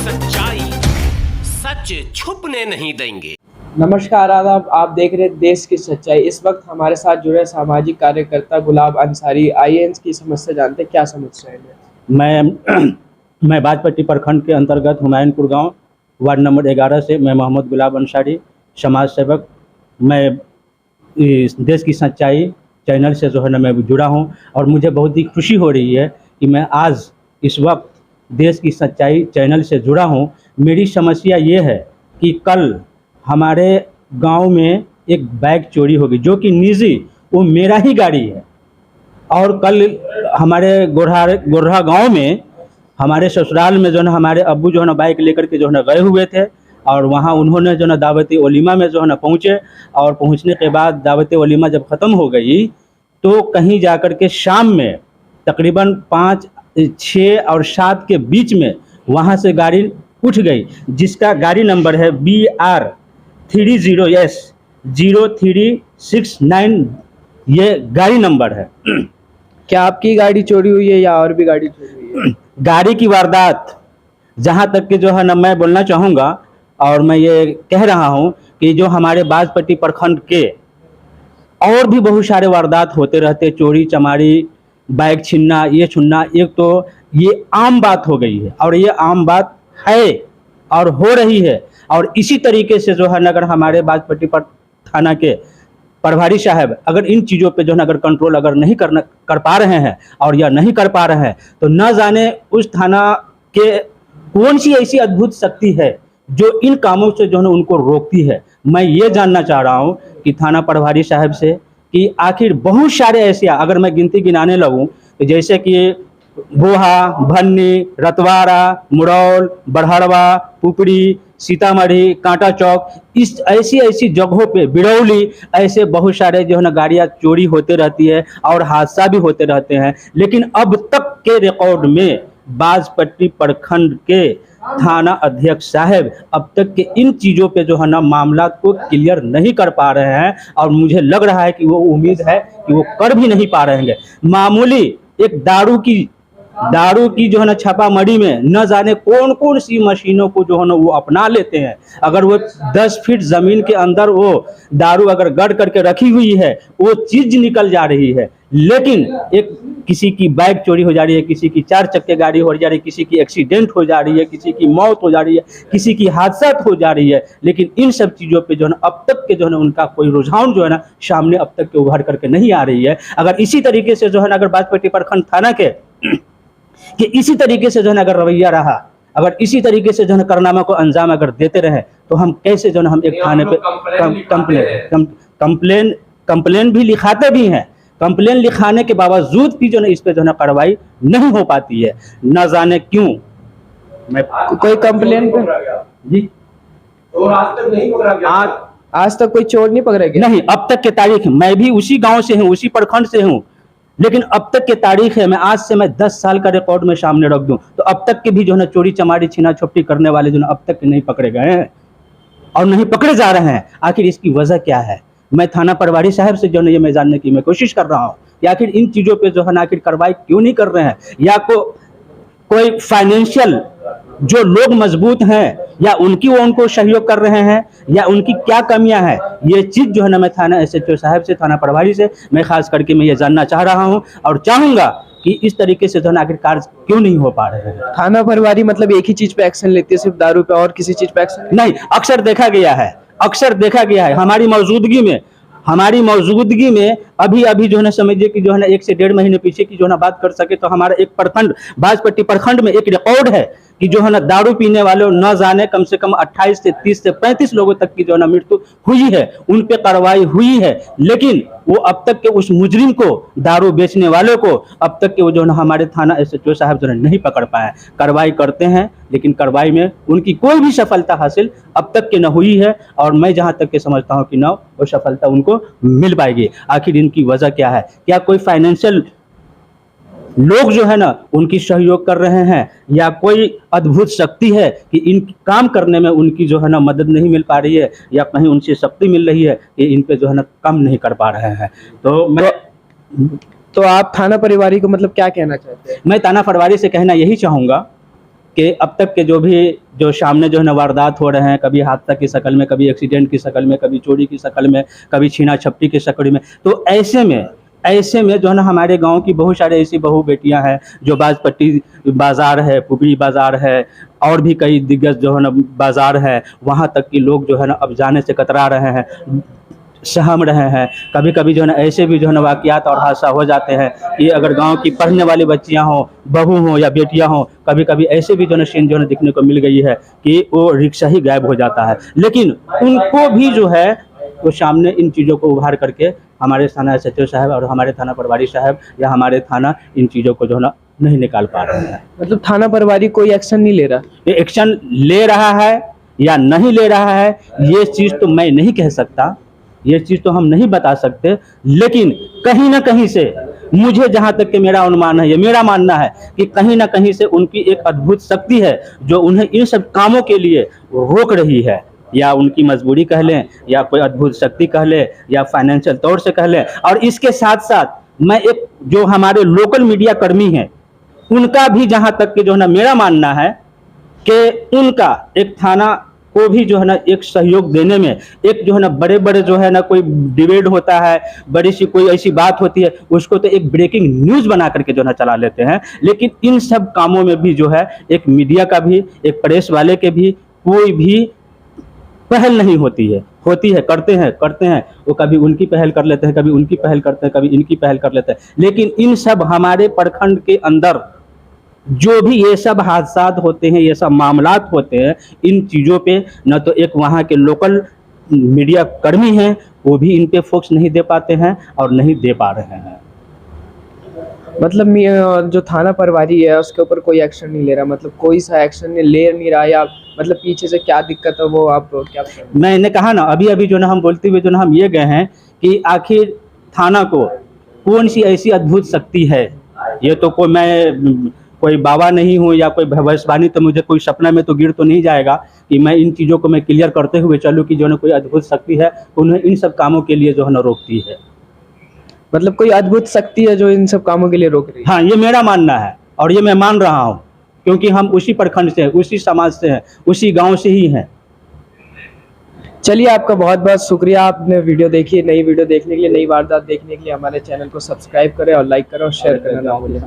सच्चाई सच छुपने नहीं देंगे। नमस्कार आदाब, आप देख रहे हैं देश की सच्चाई। इस वक्त हमारे साथ जुड़े सामाजिक कार्यकर्ता गुलाब अंसारी। आइए इनकी समस्या जानते हैं, क्या समस्या है। मैं बाजपट्टी प्रखंड के अंतर्गत हुमायूनपुर गांव वार्ड नंबर 11 से मैं मोहम्मद गुलाब अंसारी, समाज सेवक। मैं इस देश की सच्चाई चैनल से जो है ना मैं जुड़ा हूं और मुझे बहुत ही खुशी हो रही है कि मैं आज इस वक्त देश की सच्चाई चैनल से जुड़ा हूं। मेरी समस्या ये है कि कल हमारे गांव में एक बाइक चोरी हो गई, जो कि निजी, वो मेरा ही गाड़ी है। और कल हमारे गोरहा गांव में हमारे ससुराल में जो है हमारे अब्बू जो है ना बाइक लेकर के जो है ना गए हुए थे और वहाँ उन्होंने जो है ना दावती वलीमा में जो है ना पहुँचे और पहुँचने के बाद दावती वलीमा जब ख़त्म हो गई तो कहीं जाकर के शाम में तकरीबन 5, 6 और 7 के बीच में वहाँ से गाड़ी उठ गई, जिसका गाड़ी नंबर है BR30S 0369। ये गाड़ी नंबर है। क्या आपकी गाड़ी चोरी हुई है या और भी गाड़ी चोरी हुई है? गाड़ी की वारदात जहाँ तक कि जो है ना मैं बोलना चाहूँगा और मैं ये कह रहा हूँ कि जो हमारे बाजपट्टी प्रखंड के और भी बहुत सारे वारदात होते रहते, चोरी चमारी, बाइक छीनना, ये छुनना, एक तो ये आम बात हो गई है और ये आम बात है और हो रही है। और इसी तरीके से जो है ना अगर हमारे बाजपट्टी थाना के प्रभारी साहब अगर इन चीज़ों पे जो है ना अगर कंट्रोल अगर नहीं कर पा रहे हैं और या नहीं कर पा रहे हैं तो न जाने उस थाना के कौन सी ऐसी अद्भुत शक्ति है जो इन कामों से जो है उनको रोकती है। मैं ये जानना चाह रहा हूँ कि थाना प्रभारी साहब से कि आखिर बहुत सारे ऐसे, अगर मैं गिनती गिनाने लगूँ तो जैसे कि बोहा, भन्नी, रतवारा, मुरौल, बड़हड़वा, पुपड़ी, सीतामढ़ी, कांटा चौक, इस ऐसी जगहों पे, बिरौली, ऐसे बहुत सारे जो है ना गाड़ियाँ चोरी होते रहती है और हादसा भी होते रहते हैं। लेकिन अब तक के रिकॉर्ड में बाजपट्टी प्रखंड के थाना अध्यक्ष साहब अब तक के इन चीज़ों पे जो है ना मामला को क्लियर नहीं कर पा रहे हैं और मुझे लग रहा है कि वो उम्मीद है कि वो कर भी नहीं पा रहे हैं। मामूली एक दारू की जो है ना छापामारी में न जाने कौन कौन सी मशीनों को जो है ना वो अपना लेते हैं। अगर वो 10 फीट ज़मीन के अंदर वो दारू अगर गड़ करके रखी हुई है, वो चीज़ निकल जा रही है। लेकिन एक किसी की बाइक चोरी हो जा रही है, किसी की 4 चक्के गाड़ी हो जा रही है, किसी की एक्सीडेंट हो जा रही है, किसी की मौत हो जा रही है, किसी की हादसा हो जा रही है। लेकिन इन सब चीज़ों पे जो है ना अब तक के जो है ना उनका कोई रुझान जो है ना सामने अब तक के उभर करके नहीं आ रही है। अगर इसी तरीके से जो है ना अगर बाजपट्टी प्रखंड थाना के कि इसी तरीके से जो है ना अगर रवैया रहा, अगर इसी तरीके से जो है कारनामा को अंजाम अगर देते रहे तो हम कैसे जो है हम एक थाने पे कंप्लेन भी लिखाते भी हैं। कंप्लेन लिखाने के बावजूद भी जो है इस पे जो है कार्रवाई नहीं हो पाती है, न जाने क्यों। मैं कोई कंप्लेन जी तो आज तक नहीं पकड़ा गया। आज तक कोई चोर नहीं पकड़ा गया? नहीं, अब तक के तारीख मैं भी उसी गांव से हूँ, उसी प्रखंड से हूँ, लेकिन अब तक के तारीख है, मैं आज से मैं 10 साल का रिकॉर्ड में सामने रख दूं तो अब तक के भी जो है ना चोरी चमारी छीना छोपटी करने वाले जो है अब तक के नहीं पकड़े गए हैं और नहीं पकड़े जा रहे हैं। आखिर इसकी वजह क्या है? मैं थाना प्रभारी साहब से जो है ये मैं जानने की मैं कोशिश कर रहा हूँ कि आखिर इन चीज़ों पे जो है ना आखिर कार्रवाई क्यों नहीं कर रहे हैं, या कोई फाइनेंशियल जो लोग मजबूत हैं या उनको सहयोग कर रहे हैं या उनकी क्या कमियां हैं। ये चीज़ जो है ना मैं थाना SHO साहब से, थाना प्रभारी से मैं खास करके मैं ये जानना चाह रहा हूं और चाहूँगा कि इस तरीके से जो है ना आखिर कार्य क्यों नहीं हो पा रहे हैं। थाना प्रभारी मतलब एक ही चीज़ पे एक्शन लेती है, सिर्फ दारू पे, और किसी चीज़ पे एक्शन नहीं? अक्सर देखा गया है हमारी मौजूदगी में अभी जो है ना समझिए कि जो है ना 1 से 1.5 महीने पीछे की जो है ना बात कर सके तो हमारा एक प्रखंड बाजपट्टी प्रखंड में एक रिकॉर्ड है कि जो है ना दारू पीने वालों न जाने कम से कम 28 से 30 से 35 लोगों तक की जो है ना मृत्यु हुई है, उन पे कार्रवाई हुई है। लेकिन वो अब तक के उस मुजरिम को, दारू बेचने वालों को अब तक के वो जो है ना हमारे थाना SHO साहब जो है नहीं पकड़ पाए। कार्रवाई करते हैं लेकिन कार्रवाई में उनकी कोई भी सफलता हासिल अब तक के न हुई है और मैं जहाँ तक के समझता हूँ कि न वो सफलता उनको मिल पाएगी। आखिर इनकी वजह क्या है? क्या कोई फाइनेंशियल लोग जो है ना उनकी सहयोग कर रहे हैं या कोई अद्भुत शक्ति है कि इन काम करने में उनकी जो है ना मदद नहीं मिल पा रही है या कहीं उनसे शक्ति मिल रही है कि इन पे जो है ना काम नहीं कर पा रहे हैं। तो आप थाना प्रभारी को मतलब क्या कहना चाहते हैं? मैं थाना प्रभारी से कहना यही चाहूँगा कि अब तक के जो सामने जो है ना वारदात हो रहे हैं, कभी हादसा की शक्ल में, कभी एक्सीडेंट की शक्ल में, कभी चोरी की शक्ल में, कभी छीना झपटी की शक्ल में, तो ऐसे में जो है ना हमारे गांव की बहुत सारे ऐसी बहू बेटियां हैं जो बाजपट्टी बाज़ार है, पुबरी बाज़ार है, और भी कई दिग्गज जो है ना बाज़ार है, वहाँ तक कि लोग जो है ना अब जाने से कतरा रहे हैं, सहम रहे हैं। कभी कभी जो है ना ऐसे भी जो है ना वाक़यात और हादसा हो जाते हैं कि अगर गांव की पढ़ने वाली बच्चियां हों, बहू हों या बेटियां हों, कभी कभी ऐसे भी जो है ना सीन जो है ना दिखने को मिल गई है कि वो रिक्शा ही गायब हो जाता है। लेकिन उनको भी जो है वो सामने इन चीज़ों को उभार करके हमारे थाना SHO साहब और हमारे थाना प्रभारी साहब या हमारे थाना इन चीज़ों को जो है ना नहीं निकाल पा रहे हैं। मतलब थाना प्रभारी कोई एक्शन नहीं ले रहा? ये एक्शन ले रहा है या नहीं ले रहा है, ये चीज़ तो मैं नहीं कह सकता, ये चीज़ तो हम नहीं बता सकते, लेकिन कहीं ना कहीं से मुझे जहाँ तक कि मेरा अनुमान है, ये मेरा मानना है कि कहीं ना कहीं से उनकी एक अद्भुत शक्ति है जो उन्हें इन सब कामों के लिए रोक रही है, या उनकी मजबूरी कह लें, या कोई अद्भुत शक्ति कह लें, या फाइनेंशियल तौर से कह लें। और इसके साथ साथ मैं एक जो हमारे लोकल मीडिया कर्मी हैं उनका भी जहाँ तक कि जो है ना मेरा मानना है कि उनका एक थाना को भी जो है ना एक सहयोग देने में, एक जो है ना बड़े बड़े जो है ना कोई डिबेट होता है, बड़ी सी कोई ऐसी बात होती है, उसको तो एक ब्रेकिंग न्यूज़ बना करके जो है ना चला लेते हैं। लेकिन इन सब कामों में भी जो है एक मीडिया का भी, एक प्रेस वाले के भी कोई भी पहल नहीं होती है करते हैं वो कभी उनकी पहल कर लेते हैं, कभी उनकी पहल करते हैं, कभी इनकी पहल कर लेते हैं। लेकिन इन सब हमारे प्रखंड के अंदर जो भी ये सब हादसात होते हैं, ये सब मामलात होते हैं, इन चीज़ों पे न तो एक वहाँ के लोकल मीडिया कर्मी हैं वो भी इन पे फोकस नहीं दे पाते हैं और नहीं दे पा रहे हैं। मतलब जो थाना प्रभारी है उसके ऊपर कोई एक्शन नहीं ले रहा, मतलब कोई सा एक्शन ले नहीं रहा, या मतलब पीछे से क्या दिक्कत है वो आप क्या बताएं? मैंने कहा ना अभी जो ना हम बोलते हुए जो ना हम ये गए हैं कि आखिर थाना को कौन सी ऐसी अद्भुत शक्ति है। ये तो कोई बाबा नहीं हूँ या कोई भविष्यवाणी, तो मुझे कोई सपना में तो गिर तो नहीं जाएगा कि मैं इन चीज़ों को मैं क्लियर करते हुए चलूँ कि जो ना कोई अद्भुत शक्ति है उन्हें इन सब कामों के लिए जो है ना रोकती है। मतलब कोई अद्भुत शक्ति है जो इन सब कामों के लिए रोक रही है? हाँ, ये मेरा मानना है और ये मैं मान रहा हूँ, क्योंकि हम उसी प्रखंड से हैं, उसी समाज से हैं, उसी गांव से ही हैं। चलिए, आपका बहुत बहुत शुक्रिया, आपने वीडियो देखी। नई वीडियो देखने के लिए, नई वारदात देखने के लिए हमारे चैनल को सब्सक्राइब करें और लाइक करें और शेयर करना ना भूलें।